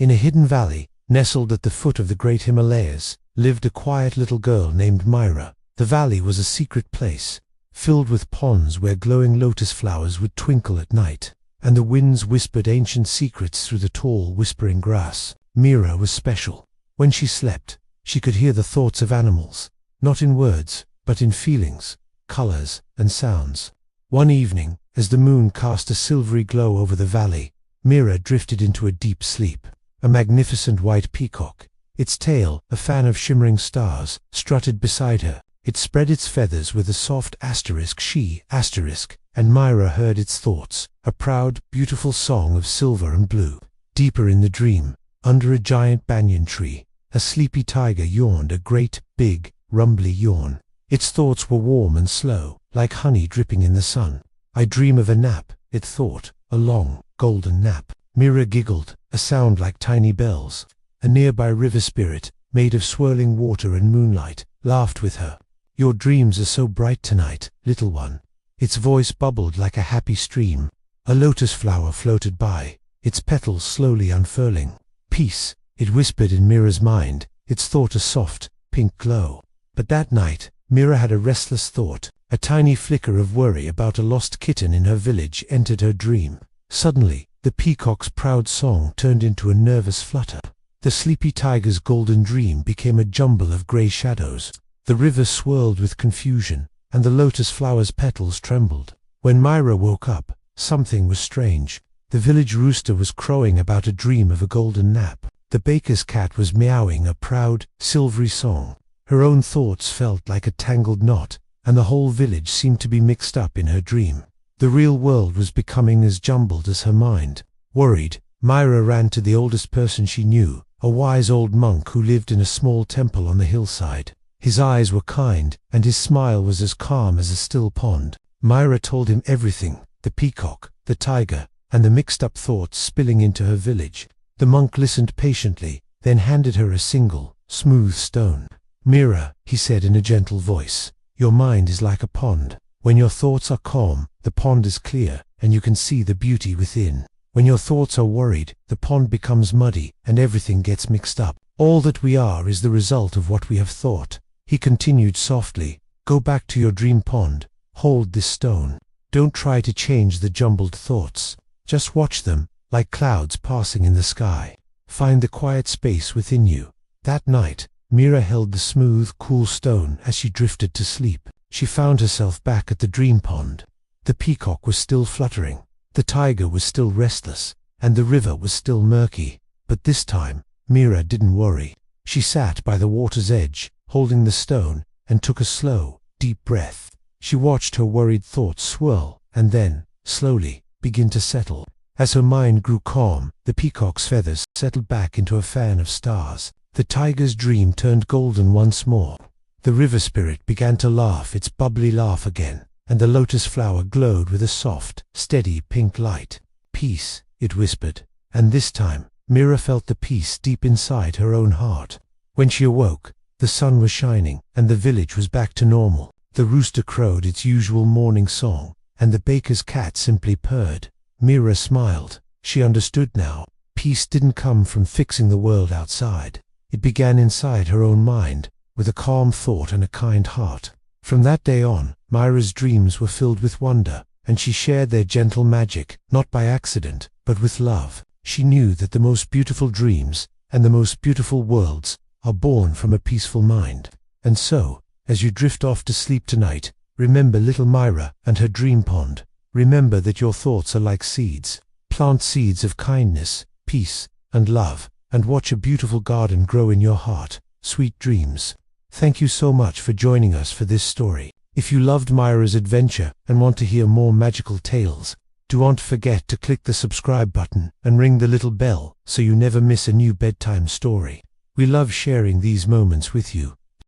In a hidden valley, nestled at the foot of the great Himalayas, lived a quiet little girl named Mira. The valley was a secret place, filled with ponds where glowing lotus flowers would twinkle at night, and the winds whispered ancient secrets through the tall, whispering grass. Mira was special. When she slept, she could hear the thoughts of animals, not in words, but in feelings, colors, and sounds. One evening, as the moon cast a silvery glow over the valley, Mira drifted into a deep sleep. A magnificent white peacock, its tail a fan of shimmering stars, strutted beside her. It spread its feathers with a soft she, and Mira heard its thoughts, a proud, beautiful song of silver and blue. Deeper in the dream, under a giant banyan tree, a sleepy tiger yawned a great, big, rumbly yawn. Its thoughts were warm and slow, like honey dripping in the sun. I dream of a nap, it thought, a long, golden nap. Mira giggled, a sound like tiny bells. A nearby river spirit, made of swirling water and moonlight, laughed with her. "Your dreams are so bright tonight, little one." Its voice bubbled like a happy stream. A lotus flower floated by, its petals slowly unfurling. "Peace," it whispered in Mira's mind, its thought a soft, pink glow. But that night, Mira had a restless thought. A tiny flicker of worry about a lost kitten in her village entered her dream. Suddenly, the peacock's proud song turned into a nervous flutter. The sleepy tiger's golden dream became a jumble of grey shadows. The river swirled with confusion, and the lotus flower's petals trembled. When Mira woke up, something was strange. The village rooster was crowing about a dream of a golden nap. The baker's cat was meowing a proud, silvery song. Her own thoughts felt like a tangled knot, and the whole village seemed to be mixed up in her dream. The real world was becoming as jumbled as her mind. Worried, Mira ran to the oldest person she knew, a wise old monk who lived in a small temple on the hillside. His eyes were kind, and his smile was as calm as a still pond. Mira told him everything, the peacock, the tiger, and the mixed-up thoughts spilling into her village. The monk listened patiently, then handed her a single, smooth stone. "Mira," he said in a gentle voice, "your mind is like a pond. When your thoughts are calm, the pond is clear, and you can see the beauty within. When your thoughts are worried, the pond becomes muddy, and everything gets mixed up. All that we are is the result of what we have thought." He continued softly, "Go back to your dream pond, hold this stone. Don't try to change the jumbled thoughts. Just watch them, like clouds passing in the sky. Find the quiet space within you." That night, Mira held the smooth, cool stone as she drifted to sleep. She found herself back at the dream pond. The peacock was still fluttering, the tiger was still restless, and the river was still murky. But this time, Mira didn't worry. She sat by the water's edge, holding the stone, and took a slow, deep breath. She watched her worried thoughts swirl, and then, slowly, begin to settle. As her mind grew calm, the peacock's feathers settled back into a fan of stars. The tiger's dream turned golden once more. The river spirit began to laugh its bubbly laugh again, and the lotus flower glowed with a soft, steady pink light. "Peace," it whispered, and this time, Mira felt the peace deep inside her own heart. When she awoke, the sun was shining, and the village was back to normal. The rooster crowed its usual morning song, and the baker's cat simply purred. Mira smiled. She understood now. Peace didn't come from fixing the world outside. It began inside her own mind, with a calm thought and a kind heart. From that day on, Mira's dreams were filled with wonder, and she shared their gentle magic, not by accident, but with love. She knew that the most beautiful dreams, and the most beautiful worlds, are born from a peaceful mind. And so, as you drift off to sleep tonight, remember little Mira and her dream pond. Remember that your thoughts are like seeds. Plant seeds of kindness, peace, and love, and watch a beautiful garden grow in your heart. Sweet dreams. Thank you so much for joining us for this story. If you loved Mira's adventure and want to hear more magical tales, do not forget to click the subscribe button and ring the little bell so you never miss a new bedtime story. We love sharing these moments with you.